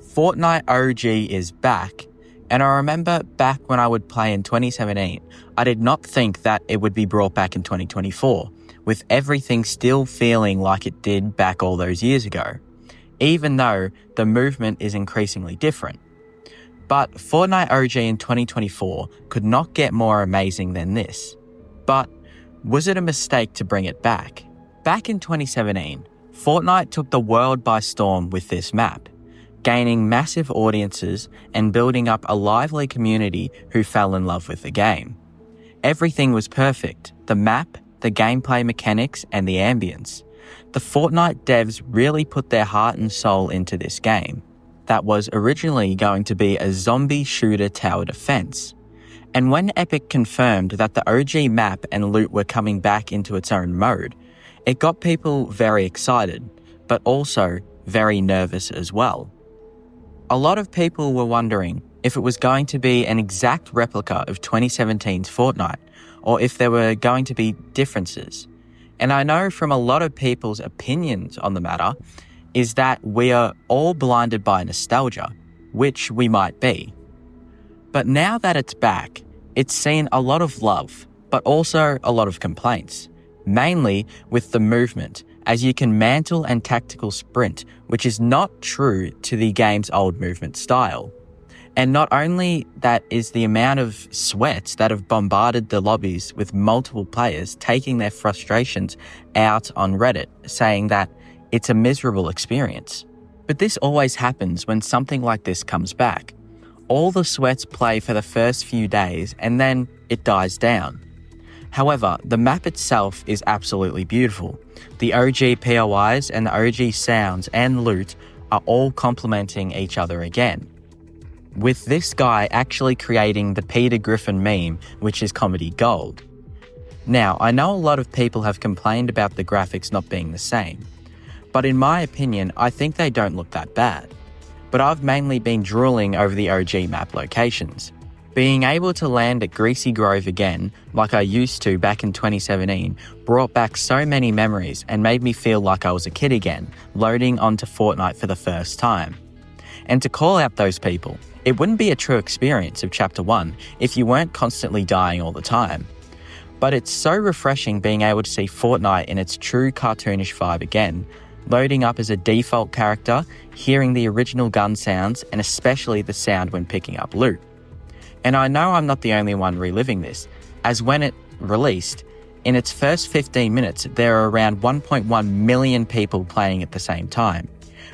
Fortnite OG is back, and I remember back when I would play in 2017, I did not think that it would be brought back in 2024, with everything still feeling like it did back all those years ago, even though the movement is increasingly different. But Fortnite OG in 2024 could not get more amazing than this. But was it a mistake to bring it back? Back in 2017, Fortnite took the world by storm with this map, gaining massive audiences and building up a lively community who fell in love with the game. Everything was perfect: the map, the gameplay mechanics, and the ambience. The Fortnite devs really put their heart and soul into this game that was originally going to be a zombie shooter tower defense. And when Epic confirmed that the OG map and loot were coming back into its own mode, it got people very excited, but also very nervous as well. A lot of people were wondering if it was going to be an exact replica of 2017's Fortnite, or if there were going to be differences. And I know from a lot of people's opinions on the matter is that we are all blinded by nostalgia, which we might be. But now that it's back, it's seen a lot of love, but also a lot of complaints, mainly with the movement, as you can mantle and tactical sprint, which is not true to the game's old movement style. And not only that is the amount of sweats that have bombarded the lobbies with multiple players taking their frustrations out on Reddit, saying that it's a miserable experience. But this always happens when something like this comes back. All the sweats play for the first few days and then it dies down. However, the map itself is absolutely beautiful. The OG POI'S and the OG sounds and loot are all complementing each other again, with this guy actually creating the Peter Griffin meme, which is comedy gold. Now, I know a lot of people have complained about the graphics not being the same, but in my opinion, I think they don't look that bad. But I've mainly been drooling over the OG map locations. Being able to land at Greasy Grove again, like I used to back in 2017, brought back so many memories and made me feel like I was a kid again, loading onto Fortnite for the first time. And to call out those people, it wouldn't be a true experience of Chapter 1 if you weren't constantly dying all the time. But it's so refreshing being able to see Fortnite in its true cartoonish vibe again, loading up as a default character, hearing the original gun sounds, and especially the sound when picking up loot. And I know I'm not the only one reliving this, as when it released, in its first 15 minutes, there are around 1.1 million people playing at the same time,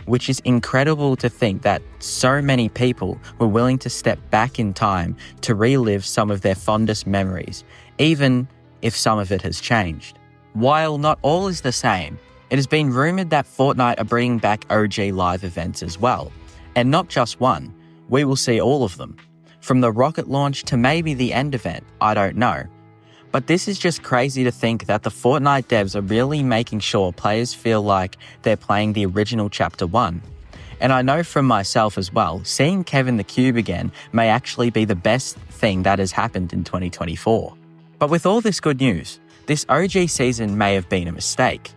which is incredible to think that so many people were willing to step back in time to relive some of their fondest memories, even if some of it has changed. While not all is the same, it has been rumoured that Fortnite are bringing back OG live events as well. And not just one, we will see all of them. From the rocket launch to maybe the end event, I don't know. But this is just crazy to think that the Fortnite devs are really making sure players feel like they're playing the original Chapter 1. And I know from myself as well, seeing Kevin the Cube again may actually be the best thing that has happened in 2024. But with all this good news, this OG season may have been a mistake,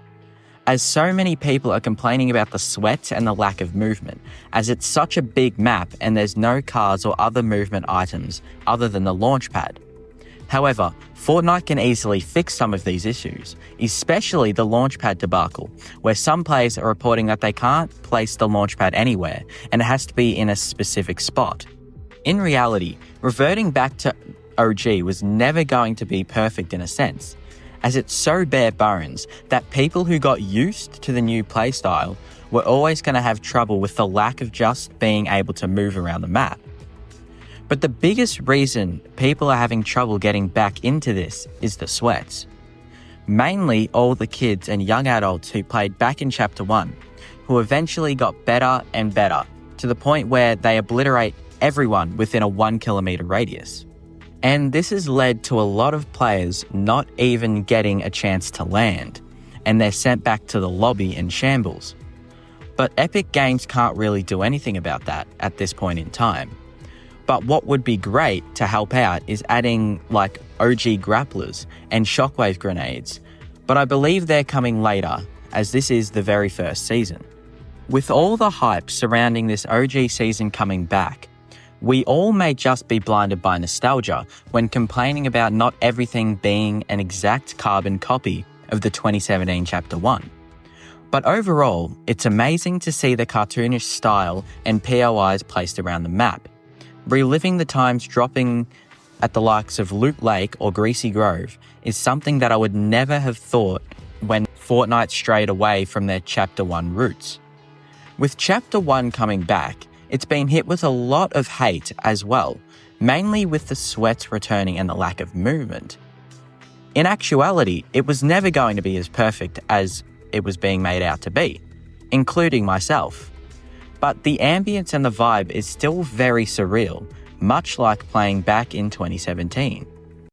as so many people are complaining about the sweat and the lack of movement, as it's such a big map and there's no cars or other movement items other than the launch pad. However, Fortnite can easily fix some of these issues, especially the launchpad debacle, where some players are reporting that they can't place the launchpad anywhere and it has to be in a specific spot. In reality, reverting back to OG was never going to be perfect in a sense, as it's so bare bones that people who got used to the new playstyle were always going to have trouble with the lack of just being able to move around the map. But the biggest reason people are having trouble getting back into this is the sweats. Mainly all the kids and young adults who played back in Chapter 1, who eventually got better and better, to the point where they obliterate everyone within a 1 kilometer radius. And this has led to a lot of players not even getting a chance to land, and they're sent back to the lobby in shambles. But Epic Games can't really do anything about that at this point in time. But what would be great to help out is adding like OG grapplers and shockwave grenades, but I believe they're coming later, as this is the very first season. With all the hype surrounding this OG season coming back, we all may just be blinded by nostalgia when complaining about not everything being an exact carbon copy of the 2017 Chapter 1. But overall, it's amazing to see the cartoonish style and POI'S placed around the map. Reliving the times dropping at the likes of Loot Lake or Greasy Grove is something that I would never have thought when Fortnite strayed away from their Chapter 1 roots. With Chapter 1 coming back, it's been hit with a lot of hate as well, mainly with the sweats returning and the lack of movement. In actuality, it was never going to be as perfect as it was being made out to be, including myself. But the ambience and the vibe is still very surreal, much like playing back in 2017.